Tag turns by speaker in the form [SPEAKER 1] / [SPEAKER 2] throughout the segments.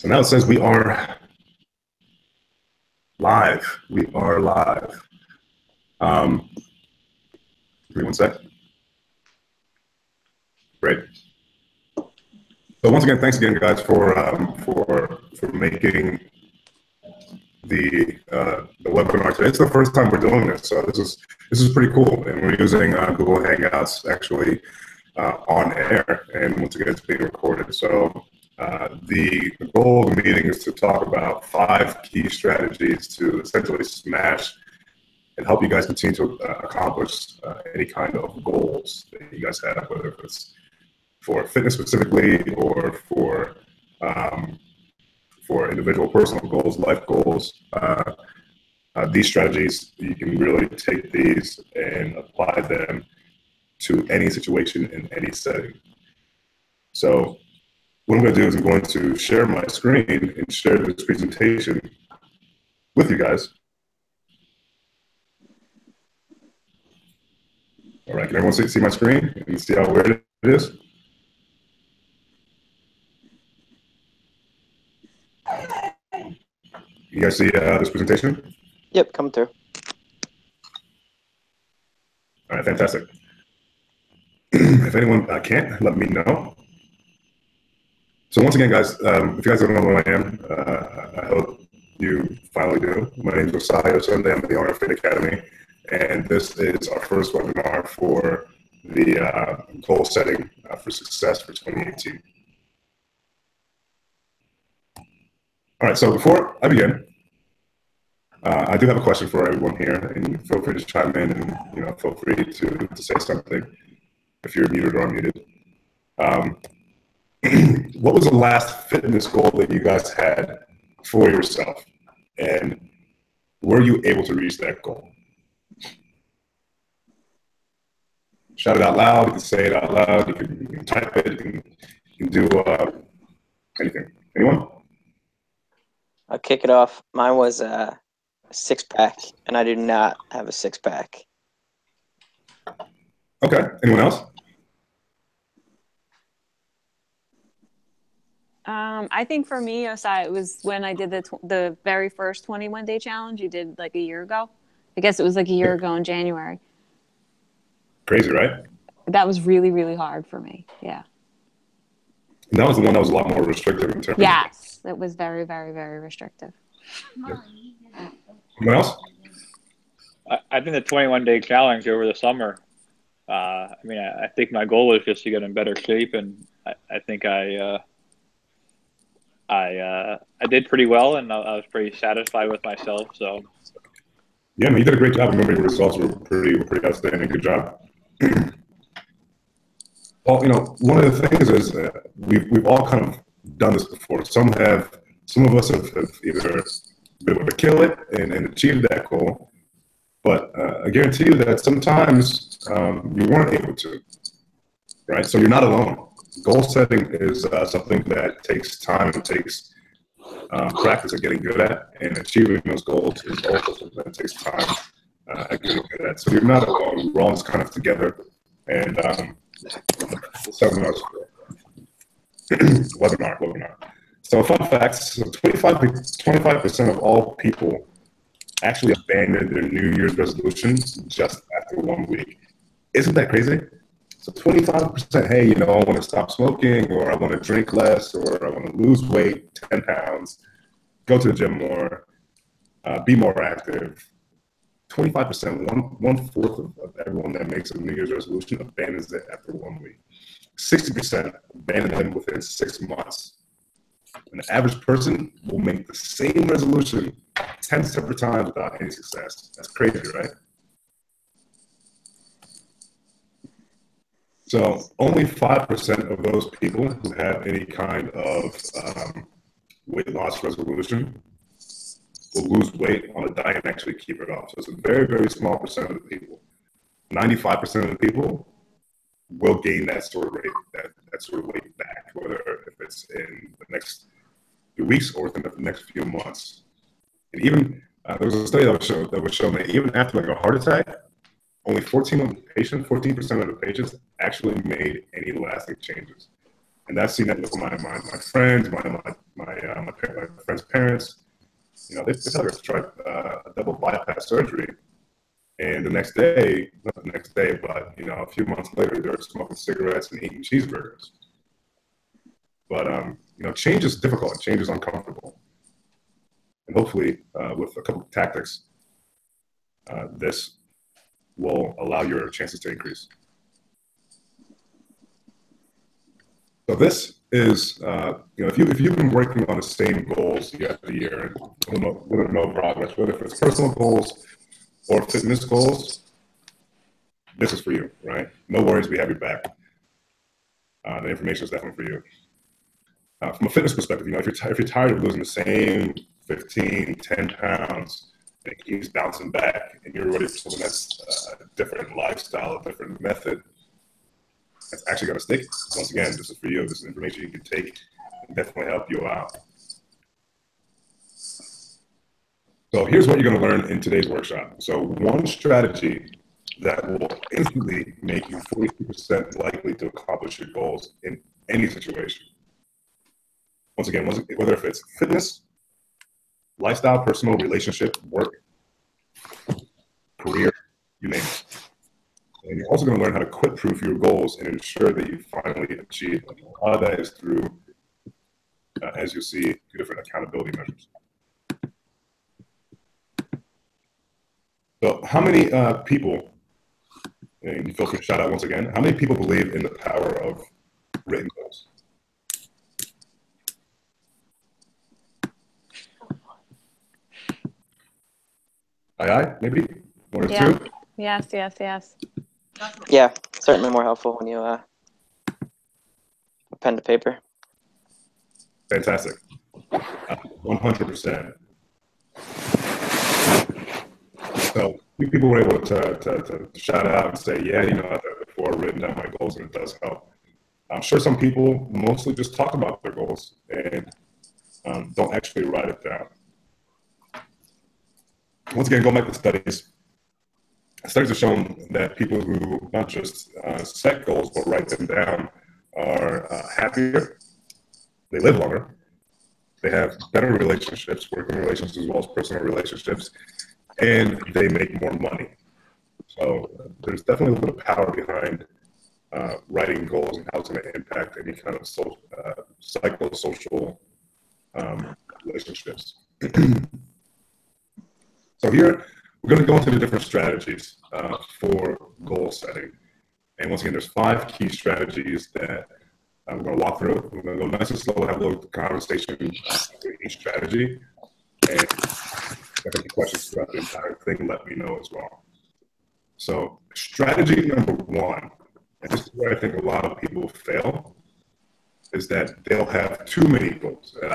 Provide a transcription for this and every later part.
[SPEAKER 1] So now it says we are live. We are live. Give me one sec. Great. So once again, thanks again, guys, for making the webinar today. It's the first time we're doing this, so this is pretty cool, and we're using Google Hangouts actually on air, and once again, it's being recorded. So the goal of the meeting is to talk about 5 key strategies to essentially smash and help you guys continue to accomplish any kind of goals that you guys have, whether it's for fitness specifically or for individual personal goals, life goals. These strategies, you can really take these and apply them to any situation in any setting. So what I'm going to do is I'm going to share my screen and share this presentation with you guys. All right, can everyone see my screen and see how weird it is? You guys see this presentation?
[SPEAKER 2] Yep, come through.
[SPEAKER 1] All right, fantastic. If anyone can't, let me know. So once again, guys, if you guys don't know who I am, I hope you finally do. My name is Rosario Sunday. I'm the owner of Fit Academy, and this is our first webinar for the goal setting for success for 2018. All right, so before I begin, I do have a question for everyone here, and feel free to chime in, and feel free to say something if you're muted or unmuted. What was the last fitness goal that you guys had for yourself, and were you able to reach that goal? Shout it out loud. You can say it out loud. You can type it. You can do anything. Anyone?
[SPEAKER 2] I'll kick it off. Mine was a 6-pack, and I do not have a 6-pack.
[SPEAKER 1] Okay. Anyone else?
[SPEAKER 3] I think for me, Osai, it was when I did the very first 21-day challenge you did like a year ago. I guess it was like a year ago in January.
[SPEAKER 1] Crazy, right?
[SPEAKER 3] That was really, really hard for me. Yeah.
[SPEAKER 1] And that was the one that was a lot more restrictive in terms.
[SPEAKER 3] Yes, it was very, very, very restrictive.
[SPEAKER 1] Yep. Anyone else?
[SPEAKER 4] I think the 21-day challenge over the summer. I mean, I think my goal was just to get in better shape, and I think I did pretty well, and I was pretty satisfied with myself. So,
[SPEAKER 1] yeah, man, you did a great job. I remember your results were pretty outstanding. Good job. Well, one of the things is we've all kind of done this before. Some of us have either been able to kill it and achieve that goal, but I guarantee you that sometimes you weren't able to, right? So you're not alone. Goal setting is something that takes time and takes practice of getting good at, and achieving those goals is also something that takes time at getting good at. So you're not alone. We're all just kind of together, and webinar. So fun facts, 25% of all people actually abandoned their New Year's resolutions just after 1 week. Isn't that crazy? So 25%, hey, I want to stop smoking, or I want to drink less, or I want to lose weight, 10 pounds, go to the gym more, be more active. 25%, one-fourth of everyone that makes a New Year's resolution abandons it after 1 week. 60% abandon them within 6 months. An average person will make the same resolution 10 separate times without any success. That's crazy, right? So only 5% of those people who have any kind of weight loss resolution will lose weight on a diet and actually keep it off. So it's a very, very small percent of the people. 95% of the people will gain that sort of weight back, whether if it's in the next few weeks or within the next few months. And even there was a study that was shown that even after like a heart attack, only 14% of the patients actually made any lasting changes. And that's seen that with my friends, my my friend's parents. You know, they tell her to try a double bypass surgery, and the next day, not the next day, but you know, a few months later, they're smoking cigarettes and eating cheeseburgers. But you know, change is difficult. Change is uncomfortable, and hopefully, with a couple of tactics, this will allow your chances to increase. So this is, you know, if you've been working on the same goals year after year and with no progress, whether it's personal goals or fitness goals, this is for you, right? No worries, we have your back. The information is definitely for you. From a fitness perspective, you know, if you're tired of losing the same 15, 10 pounds, and it keeps bouncing back, and you're ready for something that's a different lifestyle, a different method, that's actually going to stick. Once again, this is for you. This is information you can take and definitely help you out. So here's what you're going to learn in today's workshop. So one strategy that will instantly make you 42% likely to accomplish your goals in any situation. Once again, whether if it's fitness, lifestyle, personal, relationship, work, career, you name it. And you're also going to learn how to quit-proof your goals and ensure that you finally achieve them. A lot of that is through, as you see, 2 different accountability measures. So how many people, and you feel free to shout out once again, how many people believe in the power of written goals? Aye, maybe? 1 or 2?
[SPEAKER 3] Yes.
[SPEAKER 2] Yeah, certainly more helpful when you pen to paper.
[SPEAKER 1] Fantastic. 100%. So people were able to shout out and say, yeah, you know, I've before written down my goals and it does help. I'm sure some people mostly just talk about their goals and don't actually write it down. Once again, going back to studies. Studies have shown that people who not just set goals but write them down are happier, they live longer, they have better relationships, working relationships as well as personal relationships, and they make more money. So there's definitely a little bit of power behind writing goals and how it's going to impact any kind of psychosocial relationships. So here, we're going to go into the different strategies for goal setting. And once again, there's 5 key strategies that we're going to walk through. We're going to go nice and slow, have a little conversation with each strategy. And if you have any questions throughout the entire thing, let me know as well. So strategy number 1, and this is where I think a lot of people fail, is that they'll have too many goals. And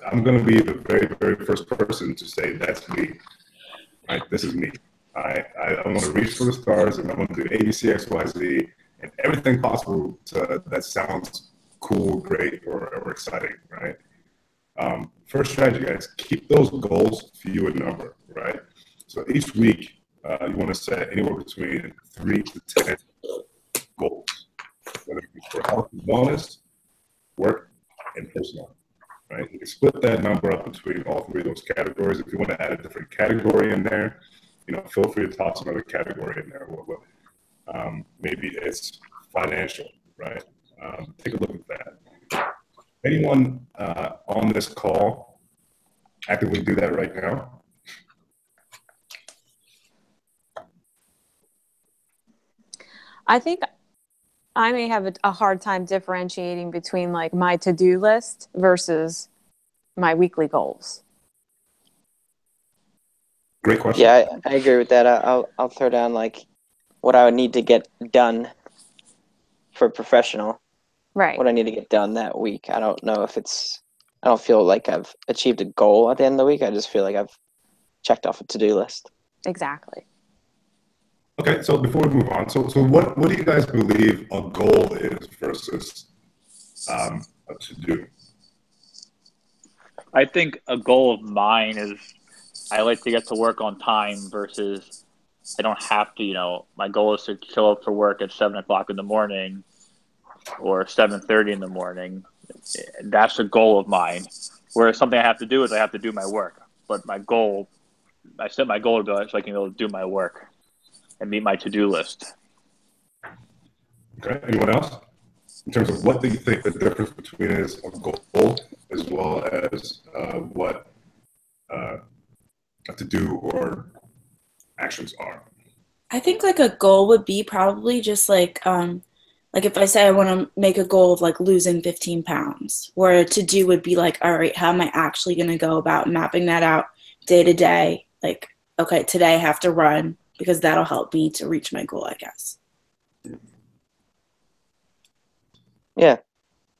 [SPEAKER 1] I'm going to be the very, very first person to say that's me. Right, this is me. I want to reach for the stars, and I want to do A, B, C, X, Y, Z, and everything possible that sounds cool, great, or exciting, right? First strategy, guys, keep those goals few in number, right? So each week, you want to set anywhere between 3 to 10 goals, whether it be for health and wellness, work, and personal. Right? You can split that number up between all 3 of those categories. If you want to add a different category in there, you know, feel free to toss another category in there. Maybe it's financial, right? Take a look at that. Anyone on this call actively do that right now?
[SPEAKER 3] I think I may have a hard time differentiating between like my to-do list versus my weekly goals.
[SPEAKER 1] Great question.
[SPEAKER 2] Yeah, I agree with that. I'll throw down like what I would need to get done for professional.
[SPEAKER 3] Right.
[SPEAKER 2] What I need to get done that week. I don't know if I don't feel like I've achieved a goal at the end of the week. I just feel like I've checked off a to-do list.
[SPEAKER 3] Exactly.
[SPEAKER 1] Okay, so before we move on, so what do you guys believe a goal is versus a to-do?
[SPEAKER 4] I think a goal of mine is I like to get to work on time versus I don't have to, you know, my goal is to show up for work at 7 o'clock in the morning or 7:30 in the morning. That's a goal of mine. Whereas something I have to do is I have to do my work. But my goal, I set my goal to be so I can be able to do my work and meet my to-do list.
[SPEAKER 1] Okay. Anyone else? In terms of what do you think the difference between is a goal as well as what to do or actions are?
[SPEAKER 5] I think like a goal would be probably just like if I say I want to make a goal of like losing 15 pounds, where to do would be like, all right, how am I actually going to go about mapping that out day to day? Like, okay, today I have to run because that'll help me to reach my goal, I guess.
[SPEAKER 2] Yeah,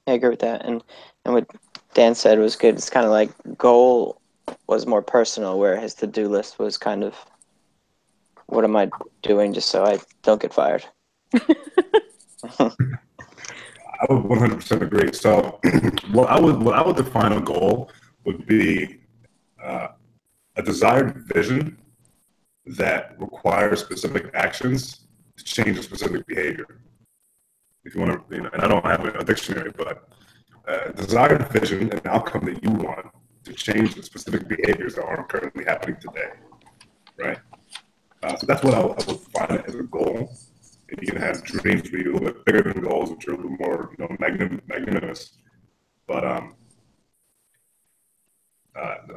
[SPEAKER 2] I agree with that. And what Dan said was good. It's kind of like goal was more personal, where his to-do list was kind of, what am I doing just so I don't get fired?
[SPEAKER 1] I would 100% agree. So, what I would define a goal would be a desired vision that requires specific actions to change a specific behavior. If you want to, and I don't have a dictionary, but desired vision and outcome that you want to change the specific behaviors that aren't currently happening today, right? So that's what I would define it as a goal. And you can have dreams be a little bit bigger than goals, which are a little more, magnanimous. But I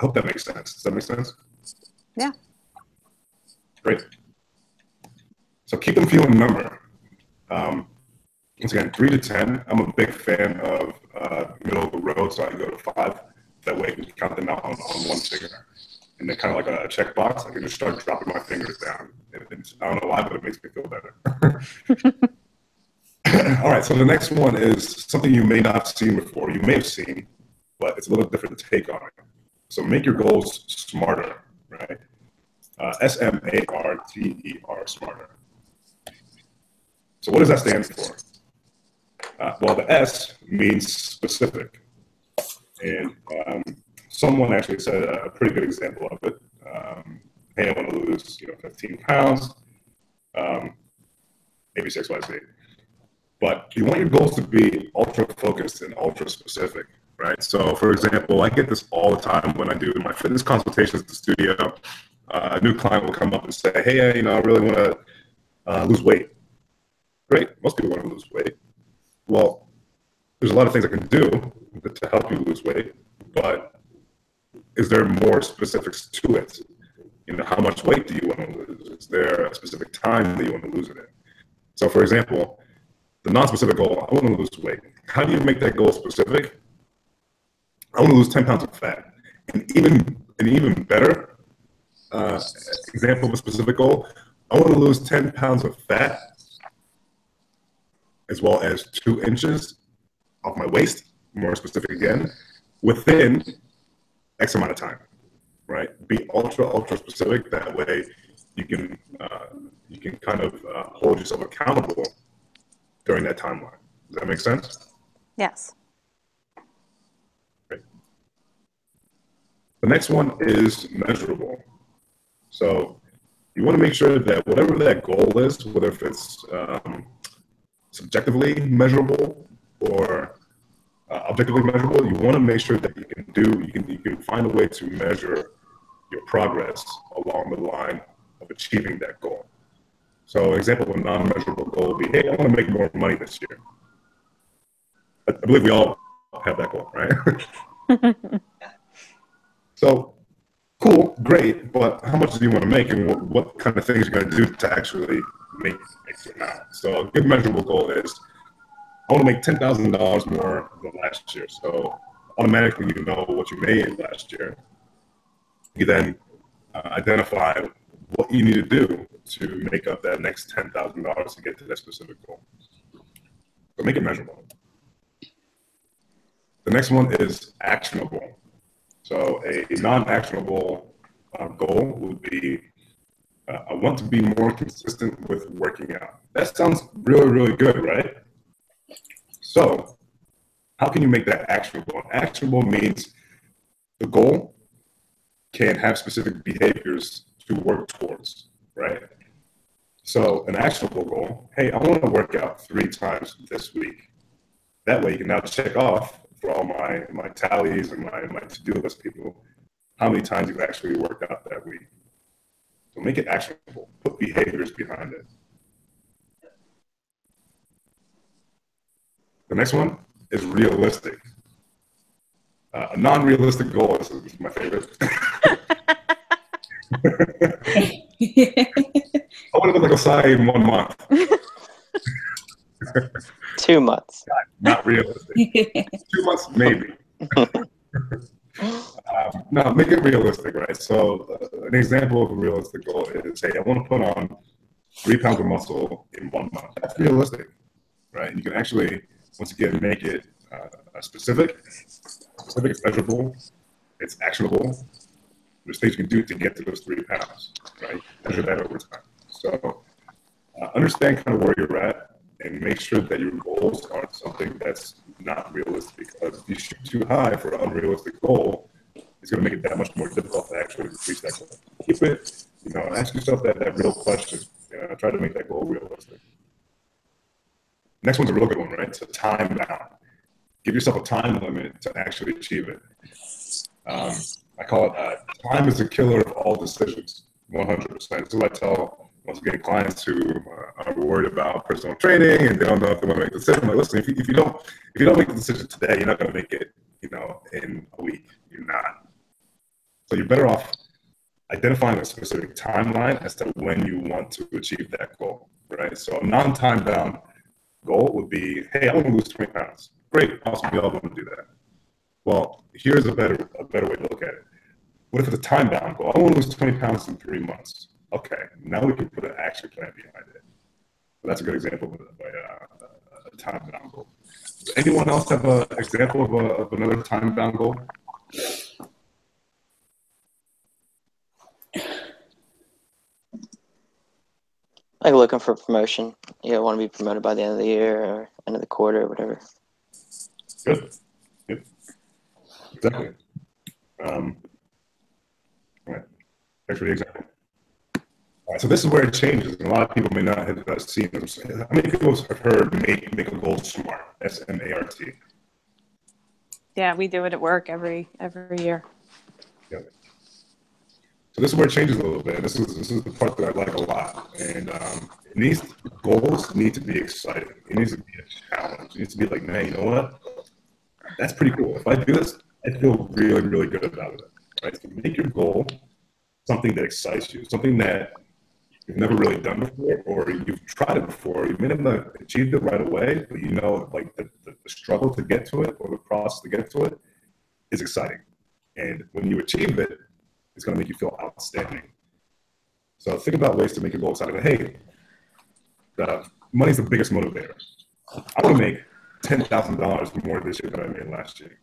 [SPEAKER 1] hope that makes sense. Does that make sense?
[SPEAKER 3] Yeah.
[SPEAKER 1] Great. So keep them feeling number. Once again, 3 to 10. I'm a big fan of middle of the road, so I can go to 5. That way I can count them out on one finger. And then kind of like a checkbox, I can just start dropping my fingers down. And I don't know why, but it makes me feel better. All right, so the next one is something you may not have seen before. You may have seen, but it's a little different take on it. So make your goals smarter, right? SMARTER, smarter. So what does that stand for? Well, the S means specific. And someone actually said a pretty good example of it. Hey, I want to lose 15 pounds, maybe 6 by 8. But you want your goals to be ultra focused and ultra specific, right? So, for example, I get this all the time when I do my fitness consultations at the studio. A new client will come up and say, hey, I really want to lose weight. Great, most people want to lose weight. Well, there's a lot of things I can do to help you lose weight, but is there more specifics to it? How much weight do you want to lose? Is there a specific time that you want to lose it in? So, for example, the non-specific goal, I want to lose weight. How do you make that goal specific? I want to lose 10 pounds of fat. And even better example of a specific goal, I want to lose 10 pounds of fat as well as 2 inches off my waist, more specific again, within X amount of time, right? Be ultra specific. That way you can kind of hold yourself accountable during that timeline. Does that make sense?
[SPEAKER 3] Yes.
[SPEAKER 1] Okay. The next one is measurable. So you want to make sure that whatever that goal is, whether if it's subjectively measurable or objectively measurable, you want to make sure that you can find a way to measure your progress along the line of achieving that goal. So an example of a non-measurable goal would be, hey, I want to make more money this year. I believe we all have that goal, right? So cool, great, but how much do you want to make, and what kind of things are you going to do to actually make it now? So a good measurable goal is, I want to make $10,000 more than last year. So automatically you know what you made last year. You then identify what you need to do to make up that next $10,000 to get to that specific goal. So make it measurable. The next one is actionable. So a non-actionable goal would be, I want to be more consistent with working out. That sounds really, really good, right? So how can you make that actionable? Actionable means the goal can have specific behaviors to work towards, right? So an actionable goal, hey, I want to work out 3 times this week. That way you can now check off for all my tallies and my to-do list people, how many times you've actually worked out that week. So make it actionable. Put behaviors behind it. The next one is realistic. A non-realistic goal is my favorite. I want to go like Osai in 1 month.
[SPEAKER 2] 2 months.
[SPEAKER 1] Not realistic. 2 months, maybe. No, make it realistic, right? So an example of a realistic goal is, say, I want to put on 3 pounds of muscle in 1 month. That's realistic, right? You can actually, once again, make it specific, it's measurable, it's actionable. There's things you can do to get to those 3 pounds, right? Measure that over time. So understand kind of where you're at and make sure that your goals aren't something that's not realistic. Because if you shoot too high for an unrealistic goal, it's going to make it that much more difficult to actually reach that goal. Keep it, ask yourself that real question. Try to make that goal realistic. Next one's a real good one, right? So time bound. Give yourself a time limit to actually achieve it. I call it time is the killer of all decisions, 100%. This is what I tell, once again, clients who are worried about personal training and they don't know if they want to make a decision. I'm like, listen, if you don't make the decision today, you're not going to make it, in a week. You're not. So you're better off identifying a specific timeline as to when you want to achieve that goal, right? So a non-time bound goal would be, hey, I want to lose 20 pounds. Great, awesome, we all want to do that. Well, here's a better way to look at it. What if it's a time-bound goal? I want to lose 20 pounds in 3 months. Okay, now we can put an action plan behind it. So that's a good example of a time-bound goal. Does anyone else have an example of another time-bound goal?
[SPEAKER 2] Like looking for promotion. You want to be promoted by the end of the year or end of the quarter or whatever.
[SPEAKER 1] Good. Exactly. Right. Thanks for the example. All right, so this is where it changes. And a lot of people may not have seen this. How many people have heard make a goal SMART? SMART.
[SPEAKER 3] Yeah, we do it at work every year.
[SPEAKER 1] Yeah. So this is where it changes a little bit. This is the part that I like a lot. And these goals need to be exciting. It needs to be a challenge. It needs to be like, man, you know what? That's pretty cool. If I do this, I feel really, really good about it. Right? So make your goal something that excites you, something that you've never really done before, or you've tried it before. You may not have achieved it right away, but like the struggle to get to it or the process to get to it is exciting. And when you achieve it, it's going to make you feel outstanding. So think about ways to make your goal exciting. Hey, money's the biggest motivator. I want to make $10,000 more this year than I made last year.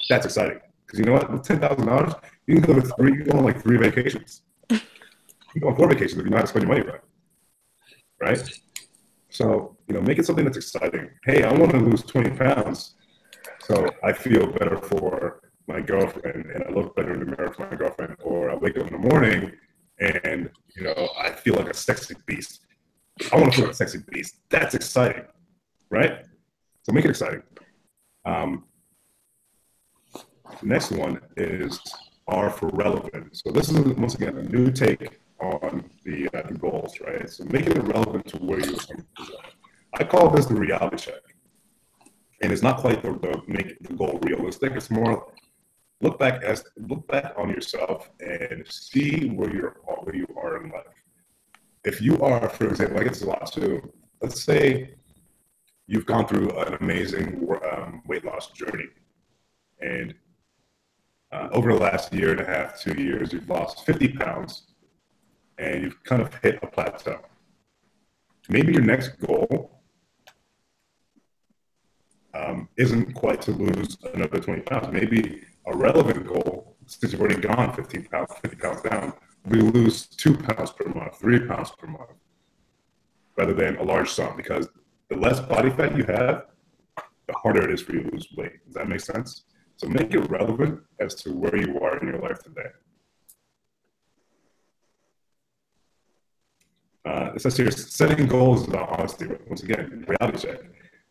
[SPEAKER 1] That's exciting. Because you know what? With $10,000, you can go on like 3 vacations. You can go on 4 vacations if you know how to spend your money right. Right? So, make it something that's exciting. Hey, I want to lose 20 pounds so I feel better for my girlfriend and I look better in the mirror for my girlfriend. Or I wake up in the morning and, I feel like a sexy beast. I want to feel like a sexy beast. That's exciting. Right? So make it exciting. The next one is R for relevant. So this is, once again, a new take on the goals, right? So making it relevant to where you're from. I call this the reality check. And it's not quite the make the goal realistic. It's more look back on yourself and see where you are in life. If you are, for example, I get this a lot too. Let's say you've gone through an amazing weight loss journey, and over the last year and a half, 2 years, you've lost 50 pounds, and you've kind of hit a plateau. Maybe your next goal isn't quite to lose another 20 pounds. Maybe a relevant goal, since you've already gone 50 pounds down, we lose 2 pounds per month, 3 pounds per month, rather than a large sum. Because the less body fat you have, the harder it is for you to lose weight. Does that make sense? So make it relevant as to where you are in your life today. It says here, setting goals is about honesty. Once again, reality check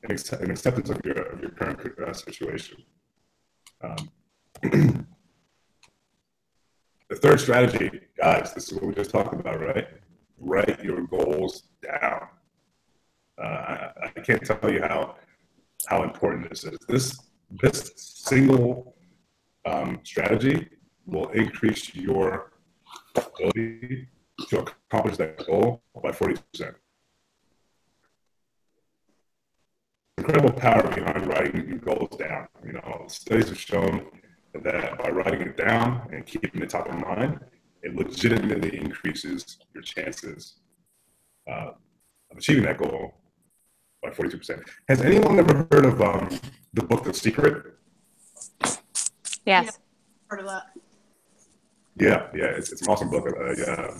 [SPEAKER 1] and acceptance of your current situation. Um, the third strategy, guys, this is what we just talked about, right? Write your goals down. I can't tell you how important this is. This single strategy will increase your ability to accomplish that goal by 40%. Incredible power behind writing your goals down. You know, studies have shown that by writing it down and keeping it top of mind, it legitimately increases your chances of achieving that goal by 42%. Has anyone ever heard of the book The Secret?
[SPEAKER 3] Yes.
[SPEAKER 6] Heard of that.
[SPEAKER 1] Yeah, it's an awesome book.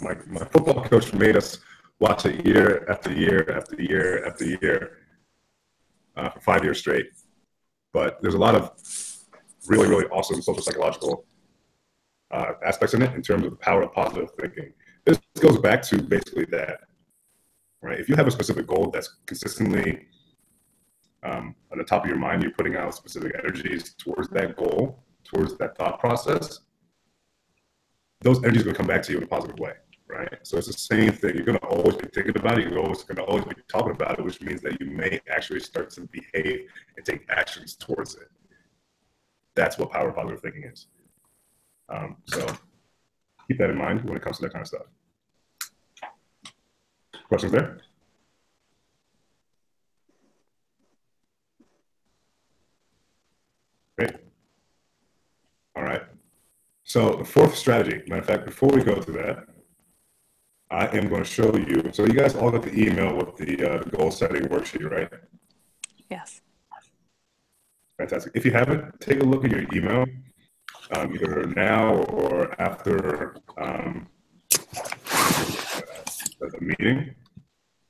[SPEAKER 1] My football coach made us watch it year after year after year after year for 5 years straight. But there's a lot of really, really awesome social psychological aspects in it in terms of the power of positive thinking. This goes back to basically that, right? If you have a specific goal that's consistently on the top of your mind, you're putting out specific energies towards that goal, towards that thought process, those energies will come back to you in a positive way, right? So it's the same thing. You're going to always be thinking about it. You're going to always be talking about it, which means that you may actually start to behave and take actions towards it. That's what power of positive thinking is. So keep that in mind when it comes to that kind of stuff. Questions there? Great. All right. So the fourth strategy, matter of fact, before we go to that, I am going to show you. So you guys all got the email with the goal setting worksheet, right?
[SPEAKER 3] Yes.
[SPEAKER 1] Fantastic. If you haven't, take a look at your email, either now or after the meeting.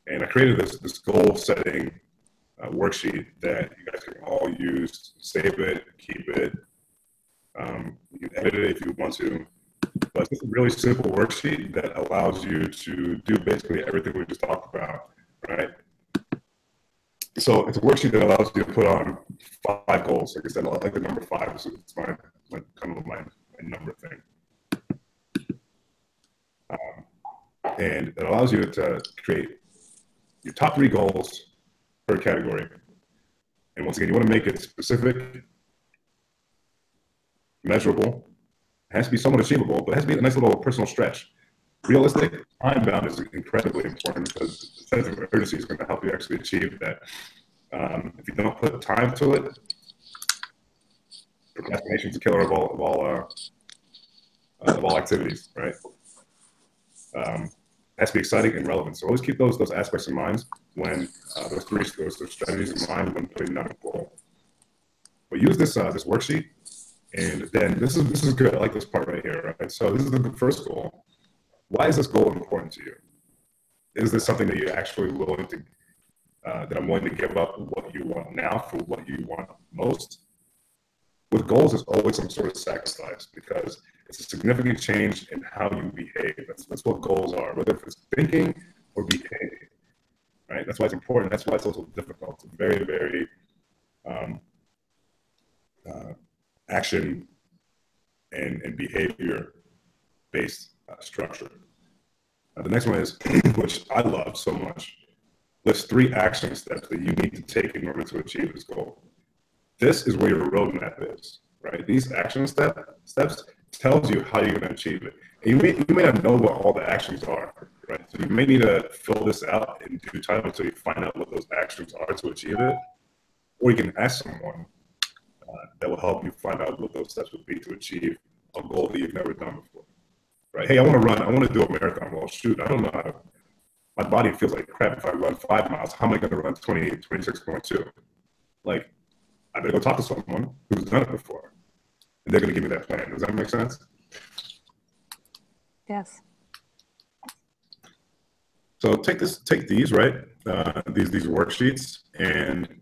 [SPEAKER 1] And I created this goal setting worksheet that you guys can all use. Save it, keep it. You can edit it if you want to. But it's a really simple worksheet that allows you to do basically everything we just talked about, right? So it's a worksheet that allows you to put on 5 goals. Like I said, I like the number 5. So it's my number thing. And it allows you to create your top 3 goals per category. And once again, you want to make it specific, measurable. It has to be somewhat achievable, but it has to be a nice little personal stretch. Realistic, time bound is incredibly important because the sense of urgency is going to help you actually achieve that. If you don't put time to it, procrastination is a killer of all activities, right? It has to be exciting and relevant. So always keep those aspects in mind when those strategies in mind when putting down a goal. But use this worksheet. And then this is good. I like this part right here, right? So this is the first goal. Why is this goal important to you? Is this something that you're actually willing to, that I'm willing to give up what you want now for what you want most? With goals, there's always some sort of sacrifice because it's a significant change in how you behave. That's what goals are, whether it's thinking or behaving, right? That's why it's important. That's why it's also difficult. It's very, very action and behavior-based structure. The next one is, which I love so much, lists 3 action steps that you need to take in order to achieve this goal. This is where your roadmap is, right? These action steps tells you how you're going to achieve it. And you may not know what all the actions are, right? So you may need to fill this out in due time until you find out what those actions are to achieve it. Or you can ask someone that will help you find out what those steps would be to achieve a goal that you've never done before, right? Hey, I want to do a marathon. Well, shoot, I don't know how to, my body feels like crap if I run 5 miles. How am I going to run 26.2? Like, I better go talk to someone who's done it before. And they're going to give me that plan. Does that make sense?
[SPEAKER 3] Yes.
[SPEAKER 1] So take these, right? These worksheets, and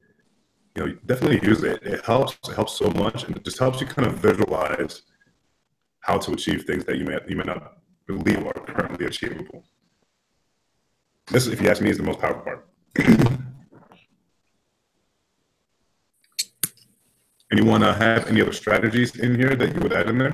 [SPEAKER 1] definitely use it. It helps so much, and it just helps you kind of visualize how to achieve things that you may not believe are currently achievable. This, if you ask me, is the most powerful part. Anyone have any other strategies in here that you would add in there?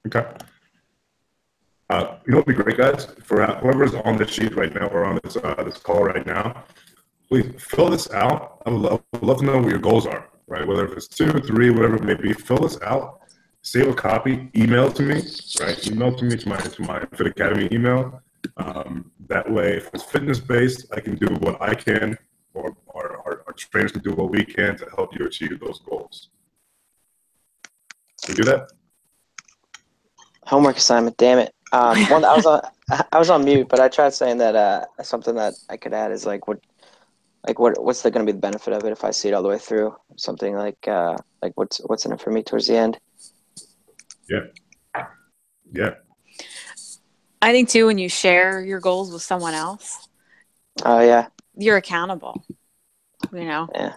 [SPEAKER 1] Okay. You know what would be great, guys? For whoever's on this sheet right now or on this call right now, please fill this out. I would love to know what your goals are, right? Whether if it's 2, 3, whatever it may be, fill this out, save a copy, email it to me, right? Email to me to my Fit Academy email. That way, if it's fitness-based, I can do what I can, or our trainers can do what we can to help you achieve those goals. Can you do that?
[SPEAKER 2] Homework assignment, damn it. One, I was on mute, but I tried saying that something that I could add is what's going to be the benefit of it if I see it all the way through? Something like what's in it for me towards the end?
[SPEAKER 1] Yeah.
[SPEAKER 3] I think too, when you share your goals with someone else,
[SPEAKER 2] Oh yeah,
[SPEAKER 3] you're accountable. You know.
[SPEAKER 2] yeah.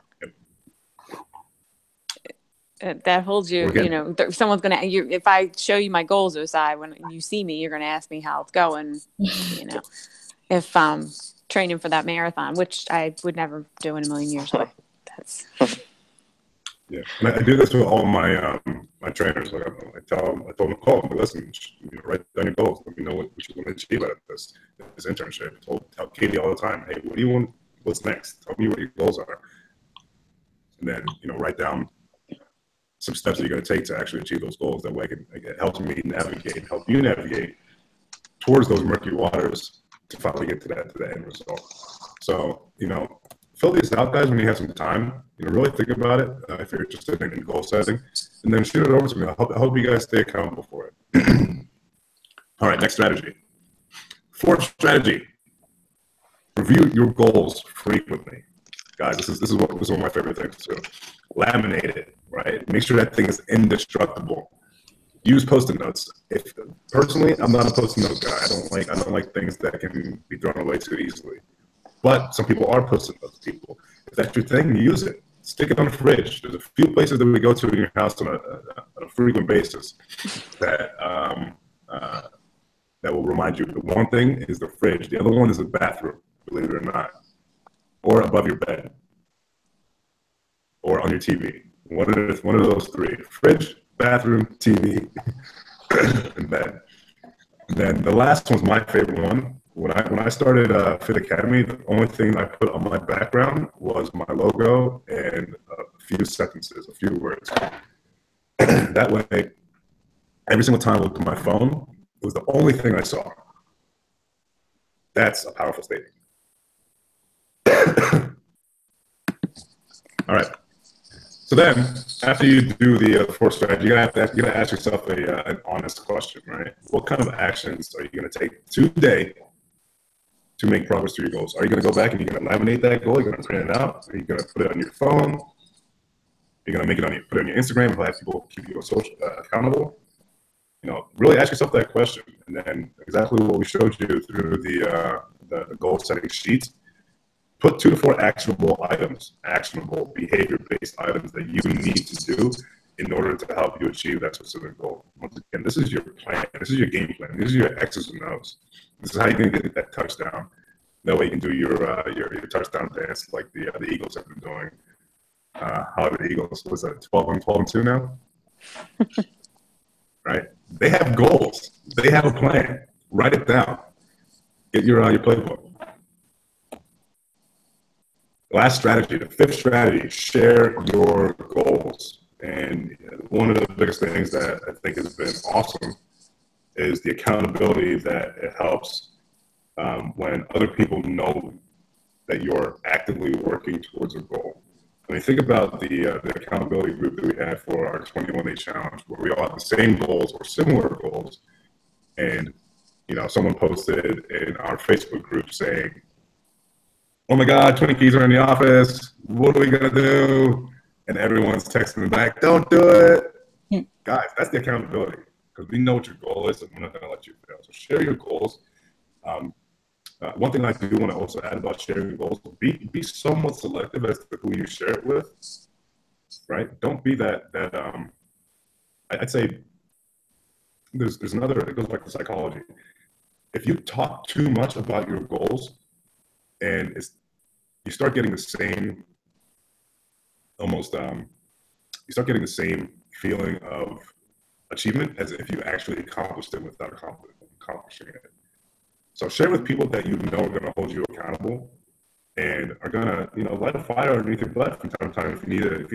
[SPEAKER 3] That holds you.
[SPEAKER 1] Okay.
[SPEAKER 3] You know, someone's gonna. If I show you my goals, Osai, when you see me, you're gonna ask me how it's going. You know, if training for that marathon, which I would never do in a million years. But that's.
[SPEAKER 1] Yeah, and I do this with all my my trainers. Like I told them to call them, listen, write down your goals. Let me know what you want to achieve out of this internship. Tell Katie all the time, hey, what do you want? What's next? Tell me what your goals are, and then write down some steps that you're going to take to actually achieve those goals. That way, it helps me navigate, help you navigate towards those murky waters to finally get to that end result. So fill these out, guys, when you have some time. Really think about it if you're interested in goal setting, and then shoot it over to me. I hope you guys stay accountable for it. All right, next strategy. Fourth strategy: review your goals frequently, guys. This is one of my favorite things too. Laminate it, right? Make sure that thing is indestructible. Use Post-it notes. Personally, I'm not a Post-it note guy. I don't like things that can be thrown away too easily. But some people are Post-it notes people. If that's your thing, use it. Stick it on the fridge. There's a few places that we go to in your house on a frequent basis that will remind you. The one thing is the fridge. The other one is the bathroom, believe it or not, or above your bed, or on your TV. One of those three: fridge, bathroom, TV, and bed. And then the last one's my favorite one. When I started Fit Academy, the only thing I put on my background was my logo and a few sentences, a few words. That way, every single time I looked at my phone, it was the only thing I saw. That's a powerful statement. All right. So then, after you do the fourth strategy, you're gonna ask yourself an honest question, right? What kind of actions are you gonna take today to make progress to your goals? Are you going to go back and you're going to laminate that goal? You're going to print it out? Are you going to put it on your phone? You're going to put it on your Instagram and have people keep you accountable? Really ask yourself that question. And then exactly what we showed you through the goal setting sheet, put 2 to 4 actionable behavior-based items that you need to do in order to help you achieve that specific goal. Once again, this is your plan. This is your game plan. This is your X's and O's. This is how you're going to get that touchdown. That way you can do your touchdown dance like the Eagles have been doing. However, the Eagles, was that 12-2 now? Right? They have goals. They have a plan. Write it down. Get your playbook. Last strategy, the fifth strategy: share your goals. And one of the biggest things that I think has been awesome is the accountability that it helps when other people know that you're actively working towards a goal. I mean, think about the accountability group that we had for our 21-day challenge, where we all have the same goals or similar goals. And, someone posted in our Facebook group saying, oh my God, 20 keys are in the office. What are we going to do? And everyone's texting them back, don't do it. Guys, that's the accountability, because we know what your goal is and we're not going to let you fail. So share your goals. One thing I do want to also add about sharing your goals, be somewhat selective as to who you share it with, right? Don't be that I'd say there's another, it goes back to psychology. If you talk too much about your goals and you start getting the same, almost, you start getting the same feeling of achievement as if you actually accomplished it without accomplishing it. So share with people that you know are going to hold you accountable and are going to, light a fire underneath your butt from time to time if you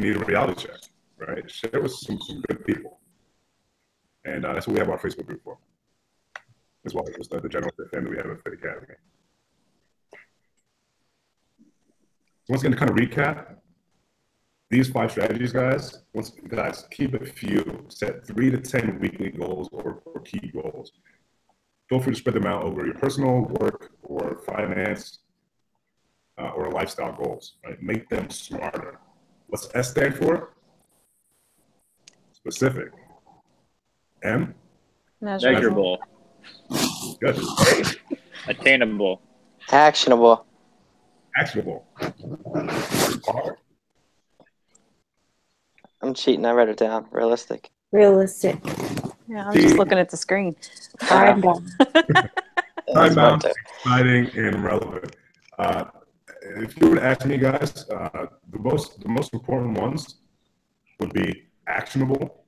[SPEAKER 1] need a reality check, right? Share with some good people. And that's what we have our Facebook group for, as well as the general fit family we have at Fit Academy. So once again, to kind of recap, these 5 strategies, guys, keep it few. Set 3 to 10 weekly goals or key goals. Feel free to spread them out over your personal, work, or finance, or lifestyle goals. Right? Make them smarter. What's S stand for? Specific. M?
[SPEAKER 4] Measurable.
[SPEAKER 1] Good.
[SPEAKER 4] Attainable.
[SPEAKER 2] Actionable.
[SPEAKER 1] R?
[SPEAKER 2] I'm cheating. I wrote it down. Realistic.
[SPEAKER 5] Realistic.
[SPEAKER 3] Yeah, I'm just looking at the screen.
[SPEAKER 5] Time bound.
[SPEAKER 1] Time bound, exciting, and relevant. If you were to ask me, guys, the most important ones would be actionable,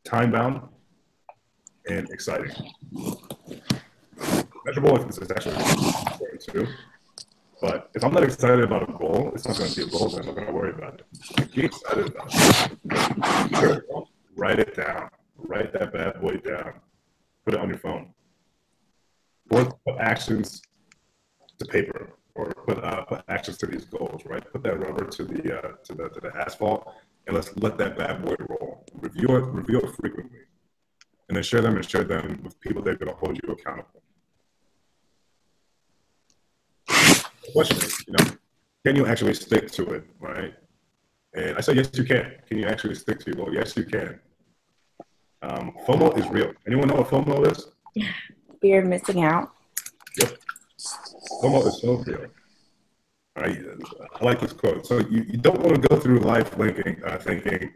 [SPEAKER 1] time bound, and exciting. Measurable is actually important too. But if I'm not excited about a goal, it's not going to be a goal, then I'm not going to worry about it. Get excited about it. Write it down. Write that bad boy down. Put it on your phone. Or put actions to paper, or put actions to these goals. Right. Put that rubber to the asphalt, and let's let that bad boy roll. Review it frequently, and then share them with people that are going to hold you accountable. The question is, can you actually stick to it, right? And I say, yes, you can. Can you actually stick to your goal? Yes, you can. FOMO is real. Anyone know what FOMO is?
[SPEAKER 5] Fear of missing out.
[SPEAKER 1] Yep. FOMO is so real. All right. I like this quote. So you don't want to go through life thinking,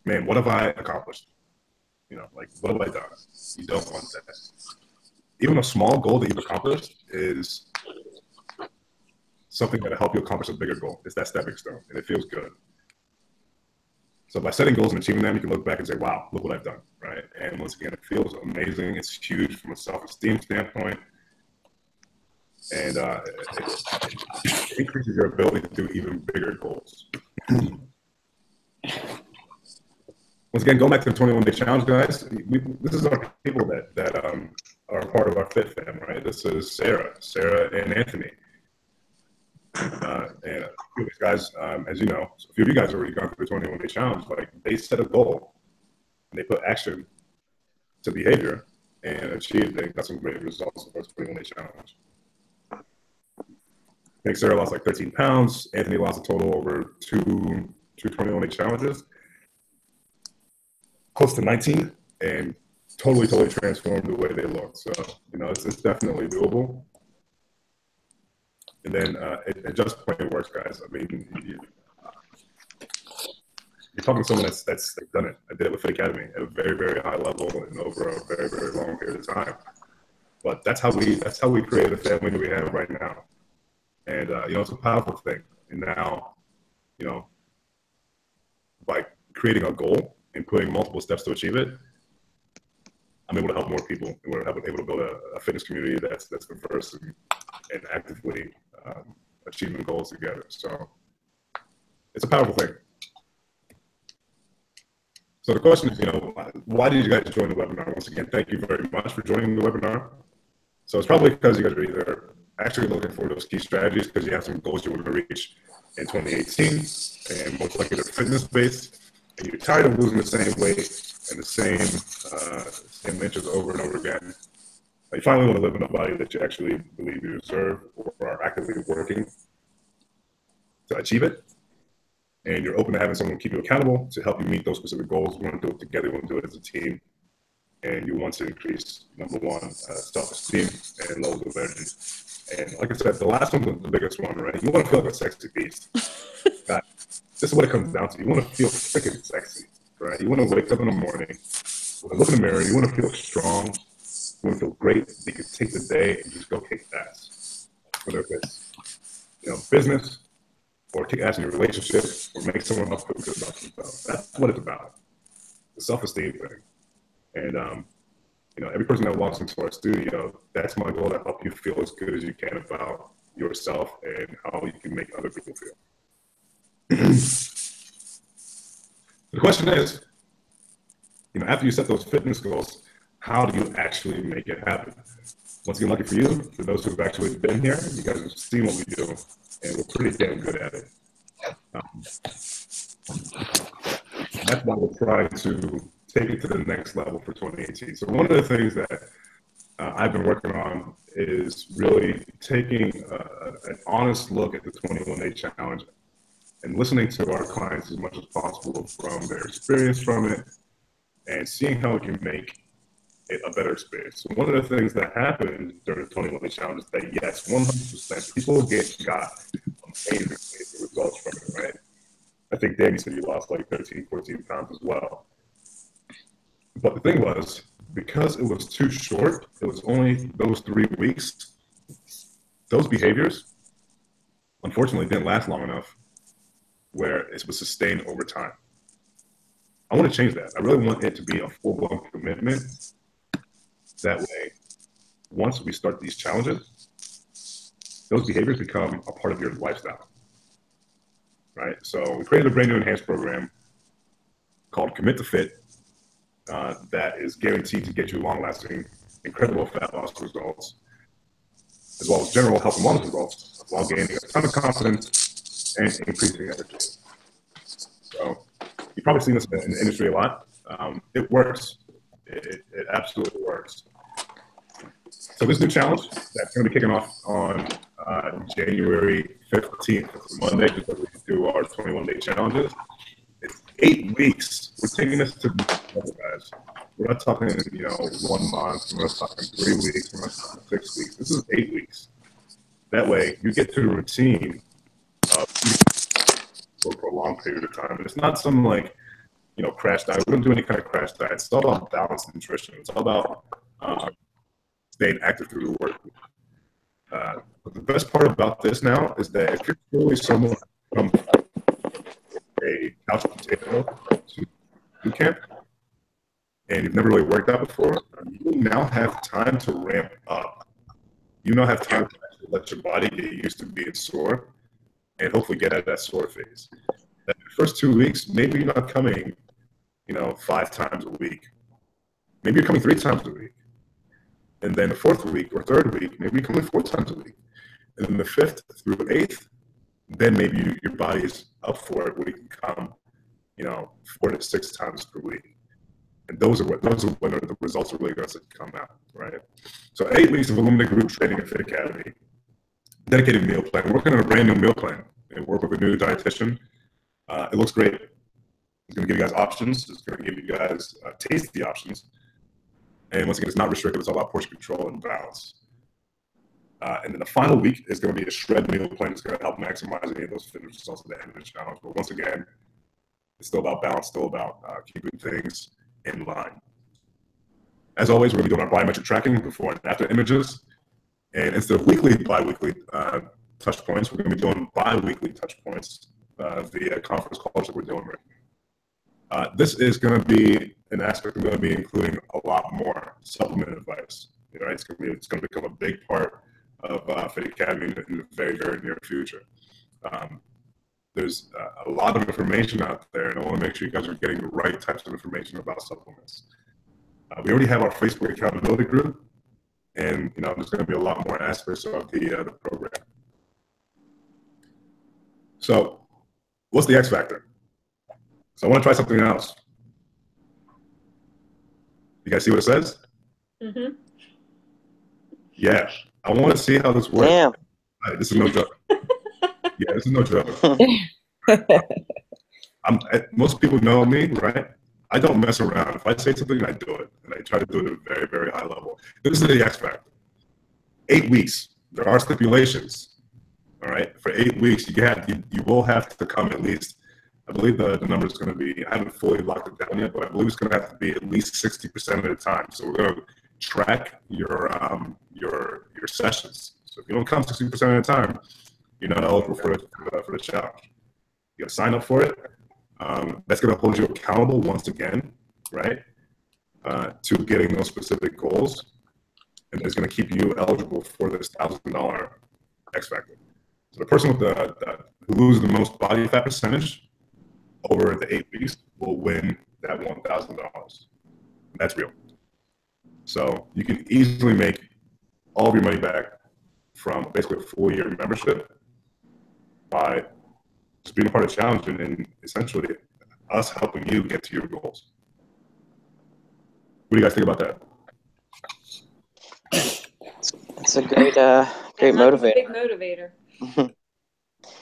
[SPEAKER 1] man, what have I accomplished? What have I done? You don't want that. Even a small goal that you've accomplished is something that'll help you accomplish a bigger goal. It's that stepping stone, and it feels good. So by setting goals and achieving them, you can look back and say, wow, look what I've done, right? And once again, it feels amazing. It's huge from a self-esteem standpoint. And it increases your ability to do even bigger goals. Once again, going back to the 21-day challenge, guys, this is our people that are part of our Fit Fam, right? This is Sarah and Anthony. And a few of these guys, as you know, a few of you guys have already gone through the 21-day challenge. They set a goal and they put action to behavior and achieved. They got some great results with the 21-day challenge. I think Sarah lost 13 pounds. Anthony lost a total over two 21-day challenges, close to 19, and totally transformed the way they look. So it's definitely doable. And then it just plain works, guys. I mean, you're talking to someone that's done it. I did it with Fit Academy at a very, very high level and over a very, very long period of time. But that's how we create the family that we have right now. And it's a powerful thing. And now, by creating a goal and putting multiple steps to achieve it, I'm able to help more people. And we're able to build a fitness community that's diverse and actively achieving goals together. So it's a powerful thing. So the question is, why did you guys join the webinar? Once again, thank you very much for joining the webinar. So it's probably because you guys are either actually looking for those key strategies because you have some goals you want to reach in 2018, and most likely they're fitness-based, and you're tired of losing the same weight and the same inches over and over again. You finally want to live in a body that you actually believe you deserve or are actively working to achieve it. And you're open to having someone keep you accountable to help you meet those specific goals. You want to do it together. You want to do it as a team. And you want to increase, number one, self-esteem and levels of energy. And like I said, the last one was the biggest one, right? You want to feel like a sexy beast. This is what it comes down to. You want to feel freaking sexy, right? You want to wake up in the morning When you look in the mirror, you want to feel strong, you want to feel great. You can take the day and just go kick ass. Whether it's business, or kick ass in your relationship, or make someone else feel good about themselves. That's what it's about. The self-esteem thing. And every person that walks into our studio, that's my goal, to help you feel as good as you can about yourself and how you can make other people feel. The question is, after you set those fitness goals, how do you actually make it happen? Once again, lucky for you, for those who've actually been here, you guys have seen what we do, and we're pretty damn good at it. That's why we're trying to take it to the next level for 2018. So one of the things that I've been working on is really taking an honest look at the 21-day challenge and listening to our clients as much as possible from their experience from it and seeing how we can make it a better experience. So one of the things that happened during the 21-day challenge is that, yes, 100% people got amazing results from it, right? I think Danny said you lost like 13, 14 pounds as well. But the thing was, because it was too short, it was only those 3 weeks, those behaviors, unfortunately, didn't last long enough where it was sustained over time. I want to change that. I really want it to be a full-blown commitment. That way, once we start these challenges, those behaviors become a part of your lifestyle, right? So we created a brand new enhanced program called Commit to Fit that is guaranteed to get you long-lasting, incredible fat loss results, as well as general health and wellness results, while gaining a ton of confidence and increasing energy. So you've probably seen this in the industry a lot. It works. It absolutely works. So this new challenge that's going to be kicking off on January 15th, Monday, because we do our 21-day challenges. It's 8 weeks. We're taking this to the level, guys. We're not talking, 1 month. We're not talking 3 weeks. We're not talking 6 weeks. This is 8 weeks. That way, you get to the routine for a long period of time. And it's not some crash diet. We don't do any kind of crash diet. It's all about balanced nutrition. It's all about staying active through the work. But the best part about this now is that if you're truly someone from a couch potato to boot camp and you've never really worked out before, you now have time to ramp up. You now have time to actually let your body get used to being sore and hopefully get out of that sore phase. That first 2 weeks, maybe you're not coming 5 times a week. Maybe you're coming 3 times a week. And then the 4th week or 3rd week, maybe you're coming 4 times a week. And then the 5th through 8th, then maybe your body is up for it where you can come, 4 to 6 times per week. And those are when the results are really going to come out, right? So 8 weeks of Illumina group training at Fit Academy, dedicated meal plan. We're working on a brand new meal plan and work with a new dietitian. It looks great. It's going to give you guys options. It's going to give you guys tasty options. And once again, it's not restrictive. It's all about portion control and balance. And then the final week is going to be a shred meal plan. It's going to help maximize any of those fitness results at the end of the challenge. But once again, it's still about balance, still about keeping things in line. As always, we're going to be doing our biometric tracking before and after images. And instead of weekly, bi-weekly touch points, we're going to be doing bi-weekly touch points via conference calls that we're doing right now. This is going to be an aspect I'm going to be including a lot more supplement advice. Right? It's going to become a big part of Fit Academy in the very, very near future. There's a lot of information out there, and I want to make sure you guys are getting the right types of information about supplements. We already have our Facebook accountability group, and there's going to be a lot more aspects of the program. So, what's the X factor? So I want to try something else. You guys see what it says? Mm-hmm. Yeah, I want to see how this works.
[SPEAKER 2] Damn.
[SPEAKER 1] Right, this is no joke. Yeah, this is no joke. Most people know me, right? I don't mess around. If I say something, I do it. And I try to do it at a very, very high level. This is the X factor. 8 weeks. There are stipulations. All right. For 8 weeks, you will have to come at least I believe the number is going to be, I haven't fully locked it down yet, but I believe it's going to have to be at least 60% of the time. So we're going to track your sessions. So if you don't come 60% of the time, you're not eligible for the challenge. You got to sign up for it. That's going to hold you accountable once again, right, to getting those specific goals, and it's going to keep you eligible for this $1,000 X Factor. So the person with who loses the most body fat percentage over the 8 weeks will win that $1,000. That's real. So you can easily make all of your money back from basically a full year membership by just being a part of the challenge and essentially us helping you get to your goals. What do you guys think about that?
[SPEAKER 2] It's a great motivator.
[SPEAKER 3] Big motivator.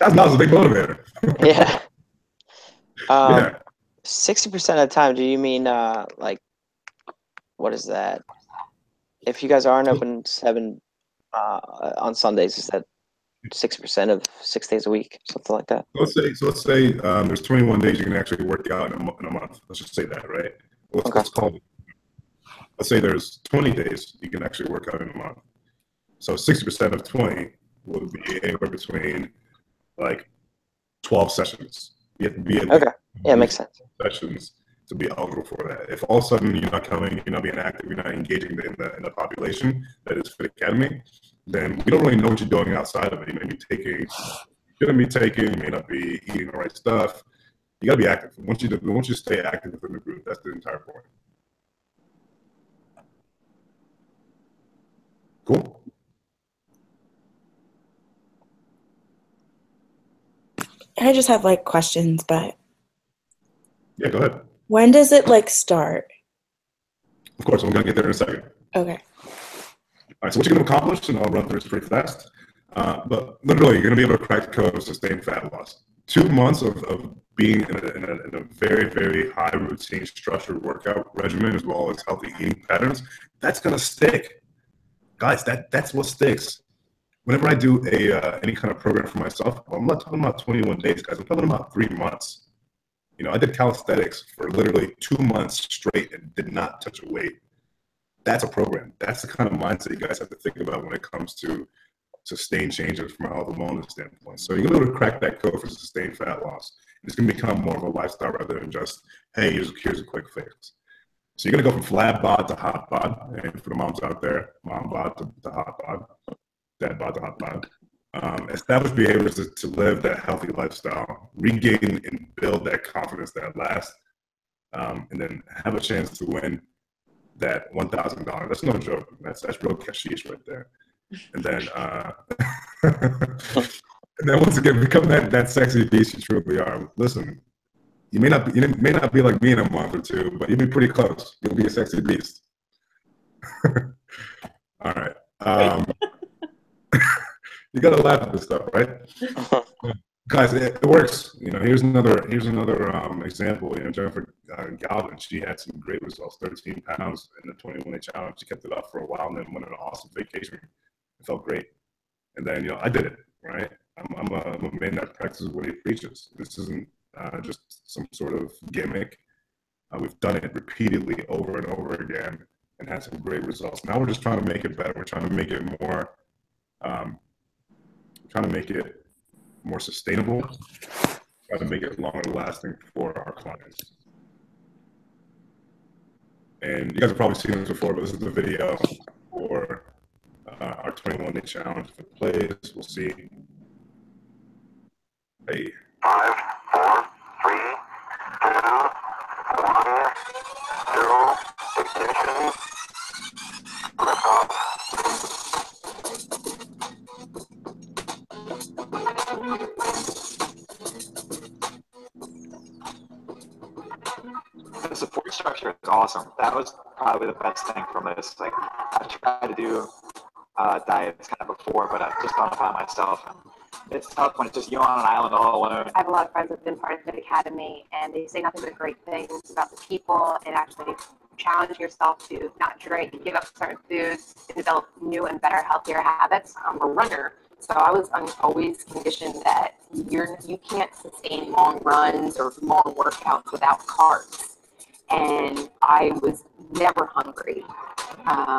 [SPEAKER 1] That was a big motivator.
[SPEAKER 2] Yeah.
[SPEAKER 1] Yeah.
[SPEAKER 2] 60% of the time, do you mean like, what is that? If you guys aren't open 7 on Sundays, is that 60% of 6 days a week, something like that?
[SPEAKER 1] Let's say there's 21 days you can actually work out in a month. Let's just say that, right? Let's call it. Let's say there's 20 days you can actually work out in a month. So 60% of 20 would be anywhere between like 12 sessions. You have to be at
[SPEAKER 2] Okay. Yeah, makes sense.
[SPEAKER 1] Sessions to be eligible for that. If all of a sudden you're not coming, you're not being active, you're not engaging in the population that is Fit Academy, then we don't really know what you're doing outside of it. You may be taking, you shouldn't be taking, you may not be eating the right stuff. You got to be active. Once you stay active within the group, that's the entire point. Cool.
[SPEAKER 5] I just have like questions, but
[SPEAKER 1] yeah, go ahead.
[SPEAKER 5] When does it like start?
[SPEAKER 1] Of course, I'm gonna get there in a second.
[SPEAKER 5] Okay.
[SPEAKER 1] All right, so what you're gonna accomplish, and I'll run through this pretty fast. But literally, you're gonna be able to crack the code of sustained fat loss. 2 months of being in a very, very high routine structured workout regimen, as well as healthy eating patterns, that's gonna stick, guys. That's what sticks. Whenever I do any kind of program for myself, I'm not talking about 21 days, guys. I'm talking about 3 months. You know, I did calisthenics for literally 2 months straight and did not touch a weight. That's a program. That's the kind of mindset you guys have to think about when it comes to sustained changes from a health and wellness standpoint. So you're going to be able to crack that code for sustained fat loss. It's going to become more of a lifestyle rather than just, hey, here's a quick fix. So you're going to go from flat bod to hot bod. And for the moms out there, mom bod to hot bod, dad bod to hot bod. Establish behaviors to live that healthy lifestyle, regain and build that confidence that lasts, and then have a chance to win that $1,000. That's no joke. That's real cashish right there. And then, and then once again, become that sexy beast you truly are. Listen, you may not be like me in a month or two, but you'll be pretty close. You'll be a sexy beast. All right. You gotta laugh at this stuff, right? Guys, it works. You know, here's another example. You know, Jennifer Galvin, she had some great results. 13 pounds in the 21-day challenge. She kept it up for a while, and then went on an awesome vacation. It felt great. And then, you know, I did it. Right? I'm a man that practices what he preaches. This isn't just some sort of gimmick. We've done it repeatedly over and over again, and had some great results. Now we're just trying to make it better. We're trying to make it more. Trying to make it more sustainable, try to make it longer lasting for our clients. And you guys have probably seen this before, but this is the video for our 21-day challenge. If it plays, we'll see. Hey.
[SPEAKER 6] 5, 4, 3, 2, 1, 0, ignition, lift off.
[SPEAKER 7] The support structure is awesome. That was probably the best thing from this. Like, I've tried to do diets kind of before, but I've just done it by myself. And it's tough when it's just you on an island all alone.
[SPEAKER 8] I have a lot of friends that have been part of Fit Academy, and they say nothing but great things about the people and actually challenge yourself to not drink, give up certain foods, and develop new and better, healthier habits.
[SPEAKER 9] A runner
[SPEAKER 8] So I was always conditioned that you can't sustain long runs or long workouts without carbs. And I was never hungry.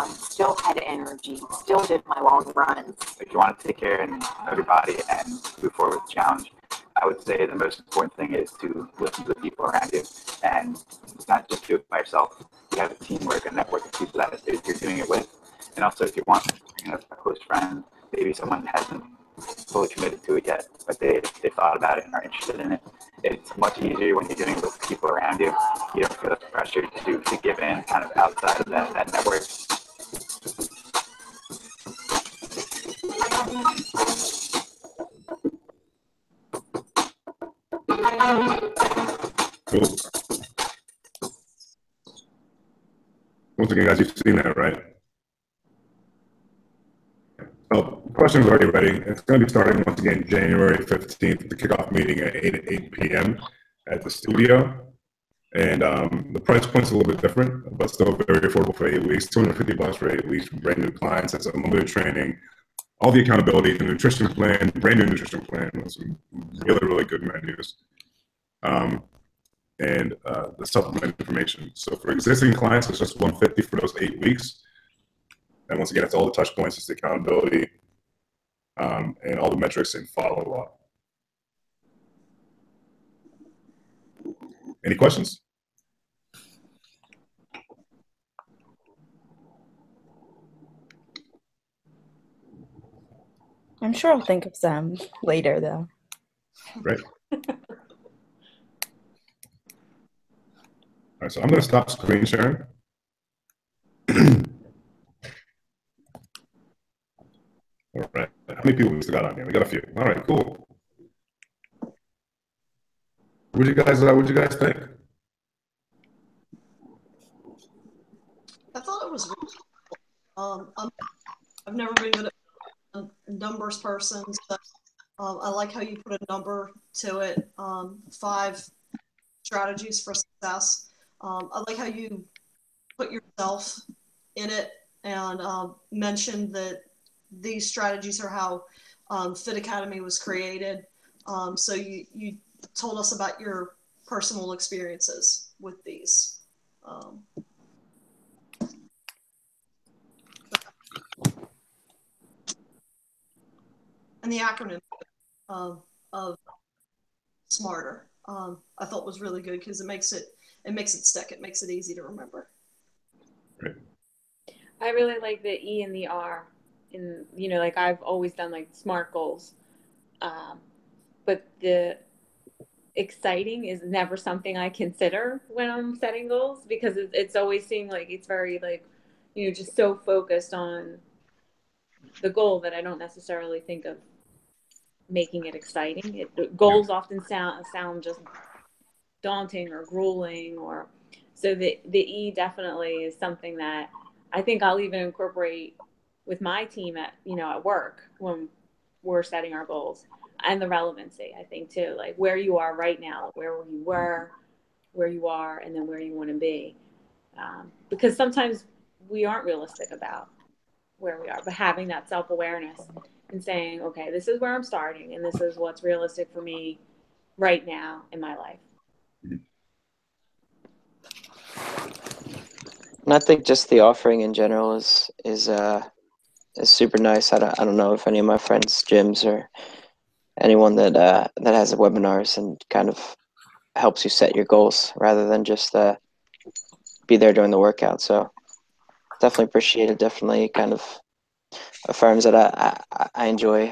[SPEAKER 8] Still had energy. Still did my long runs.
[SPEAKER 7] If you want to take care of your body and move forward with the challenge, I would say the most important thing is to listen to the people around you, and not just do it by yourself. You have a teamwork and network of people that you're doing it with. And also, if you want to bring in a close friend, maybe someone hasn't fully committed to it yet, but they thought about it and are interested in it. It's much easier when you're doing it with people around you. You don't feel the pressure to give in kind of outside of that network.
[SPEAKER 1] Cool. Once again, guys, you've seen that, right? Oh, the question's already ready. It's going to be starting once again January 15th, the kickoff meeting at 8 p.m. at the studio. And the price point's a little bit different, but still very affordable for 8 weeks. $250 for 8 weeks for brand new clients. That's unlimited training, all the accountability, the nutrition plan, brand new nutrition plan with some really, really good menus. And the supplement information. So for existing clients, it's just $150 for those 8 weeks. And once again, it's all the touch points, it's the accountability, and all the metrics and follow-up. Any questions?
[SPEAKER 5] I'm sure I'll think of some later, though.
[SPEAKER 1] Great. All right, so I'm going to stop screen sharing. All right. How many people we still got on here? We got a few. All right, cool. What do you guys think?
[SPEAKER 9] I thought it was really cool. I've never been good at a numbers person, so I like how you put a number to it. 5 strategies for success. I like how you put yourself in it and mentioned that these strategies are how Fit Academy was created. So you told us about your personal experiences with these. And the acronym of SMARTER, I thought was really good because it makes it stick. It makes it easy to remember.
[SPEAKER 1] Great.
[SPEAKER 3] I really like the E and the R. And, like I've always done like SMART goals. But the exciting is never something I consider when I'm setting goals because it's always seemed like it's very like, just so focused on the goal that I don't necessarily think of making it exciting. Goals often sound just daunting or grueling, so the E definitely is something that I think I'll even incorporate with my team at work when we're setting our goals, and the relevancy, I think too, like where you are right now, where you were, where you are, and then where you want to be, because sometimes we aren't realistic about where we are, but having that self-awareness and saying, okay, this is where I'm starting and this is what's realistic for me right now in my life.
[SPEAKER 2] And I think just the offering in general is super nice. I don't know if any of my friends' gyms or anyone that has webinars and kind of helps you set your goals rather than just be there during the workout. So definitely appreciate it. Definitely kind of affirms that I enjoy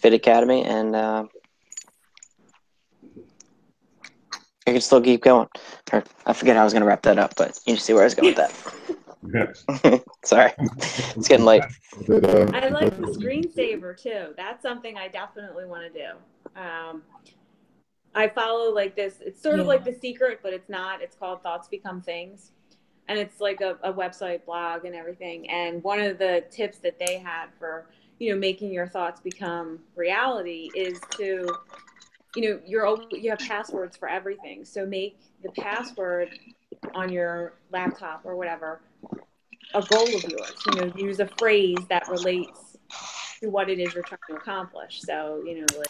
[SPEAKER 2] Fit Academy, and I can still keep going. I forget how I was going to wrap that up, but you see where I was going with that.
[SPEAKER 1] Yeah.
[SPEAKER 2] Sorry, it's getting late.
[SPEAKER 3] I like the screensaver too. That's something I definitely want to do. I follow like this. It's sort of like The Secret, but it's not. It's called Thoughts Become Things. And it's like a website, blog, and everything. And one of the tips that they had for, making your thoughts become reality is to, you have passwords for everything. So make the password on your laptop or whatever a goal of yours. Use a phrase that relates to what it is you're trying to accomplish. So, you know, like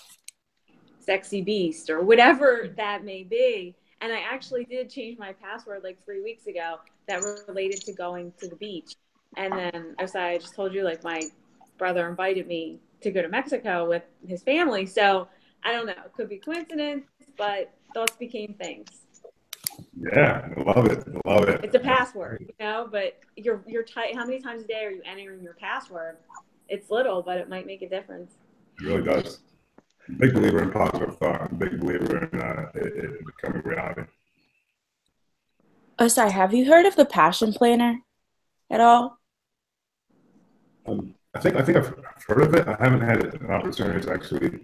[SPEAKER 3] sexy beast or whatever that may be. And I actually did change my password like 3 weeks ago that related to going to the beach. And then, as I just told you, like my brother invited me to go to Mexico with his family. So I don't know, it could be coincidence, but thoughts became things.
[SPEAKER 1] Yeah, I love it. I love it.
[SPEAKER 3] It's a password, you know, but you're tight. How many times a day are you entering your password? It's little, but it might make a difference.
[SPEAKER 1] It really does. Big believer in positive thought. Big believer in it becoming reality.
[SPEAKER 5] Oh, sorry. Have you heard of the Passion Planner at all?
[SPEAKER 1] I think I've heard of it. I haven't had an opportunity to actually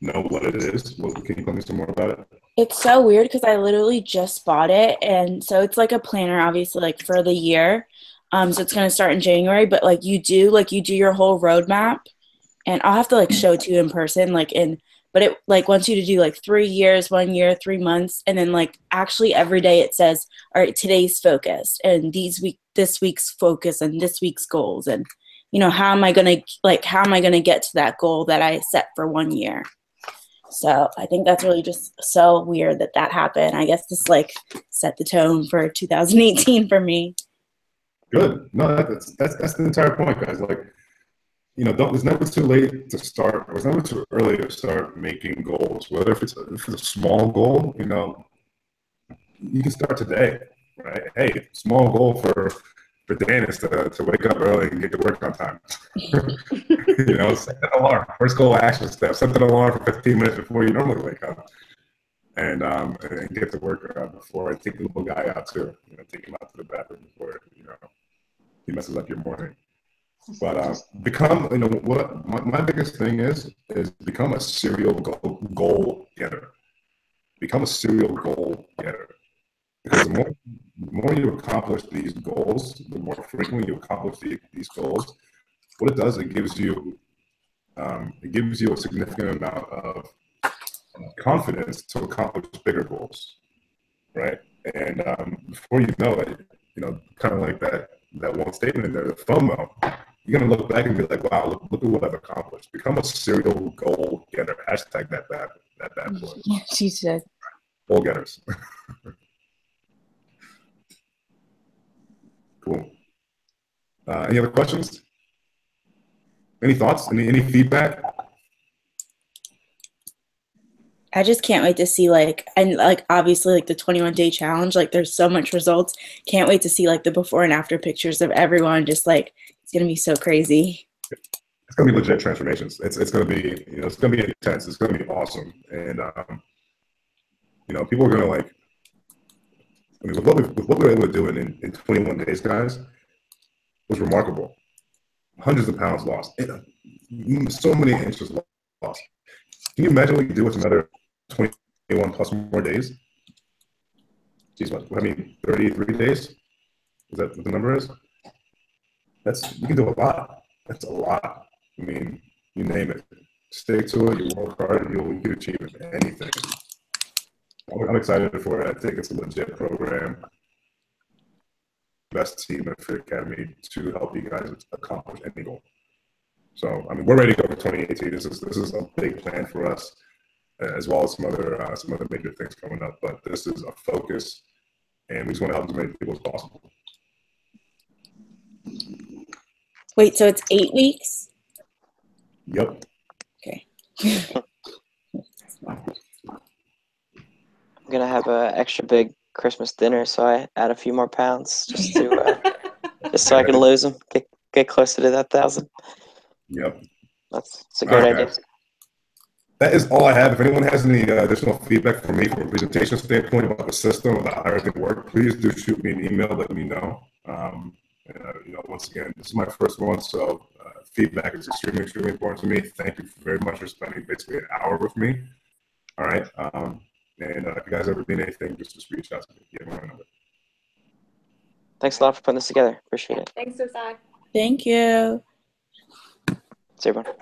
[SPEAKER 1] know what it is. Can you tell me some more about it?
[SPEAKER 5] It's so weird because I literally just bought it, and so it's like a planner, obviously, like for the year. So it's gonna start in January, but like you do your whole roadmap, and I'll have to like show it to you in person, but it like wants you to do like 3 years, 1 year, 3 months, and then like actually every day it says, all right, today's focus, and this week's focus, and this week's goals, and you know how am I gonna get to that goal that I set for 1 year. So I think that's really just so weird that happened. I guess this like set the tone for 2018 for me.
[SPEAKER 1] Good. No, that's the entire point, guys. Like, you know, it's never too late to start, or it's never too early to start making goals. Whether if it's a small goal, you know, you can start today, right? Hey, small goal for Dan is to wake up early and get to work on time. You know, set an alarm. First goal, action step. Set an alarm for 15 minutes before you normally wake up, and get to work before I take the little guy out too. You know, take him out to the bathroom before he messes up your morning. But become, you know, what my biggest thing is become a serial goal getter. Become a serial goal getter. Because the more you accomplish these goals, the more frequently you accomplish these goals, what it does, it gives you a significant amount of confidence to accomplish bigger goals, right? And before you know it, you know, kind of like that one statement in there, the FOMO, you're gonna look back and be like, wow, look at what I've accomplished. Become a serial goal getter. Hashtag that bad boy.
[SPEAKER 5] Yeah, she said.
[SPEAKER 1] Goal getters. Cool. Any other questions? Any thoughts? Any feedback?
[SPEAKER 5] I just can't wait to see obviously like the 21-day challenge, like there's so much results. Can't wait to see like the before and after pictures of everyone. Just like it's gonna be so crazy.
[SPEAKER 1] It's gonna be legit transformations. It's gonna be, you know, it's gonna be intense. It's gonna be awesome. And you know, people are gonna like, I mean, with what we were able to do in 21 days, guys, was remarkable. Hundreds of pounds lost. So many inches lost. Can you imagine what you do with another 21 plus more days? Geez, what, I mean, 33 days? Is that what the number is? You can do a lot. That's a lot. I mean, you name it. Stick to it, you work hard, you can achieve anything. I'm excited for it. I think it's a legit program. Best team at Fit Academy to help you guys accomplish any goal. So, I mean, we're ready to go for 2018. This is a big plan for us, as well as some other major things coming up. But this is a focus, and we just want to help as many people as possible.
[SPEAKER 5] Wait, so it's 8 weeks?
[SPEAKER 1] Yep.
[SPEAKER 5] Okay.
[SPEAKER 2] I'm gonna have an extra big Christmas dinner, so I add a few more pounds just so I can lose them, get closer to that 1,000.
[SPEAKER 1] Yep.
[SPEAKER 2] That's a great idea.
[SPEAKER 1] Guys. That is all I have. If anyone has any additional feedback for me from a presentation standpoint about the system, about how everything works, please do shoot me an email. Let me know. You know, once again, this is my first one, so feedback is extremely, extremely important to me. Thank you very much for spending basically an hour with me. All right. And if you guys ever need anything, just reach out to me. You have my number.
[SPEAKER 2] Thanks a lot for putting this together. Appreciate it.
[SPEAKER 3] Thanks, Osai.
[SPEAKER 5] Thank you.
[SPEAKER 2] See you, everyone.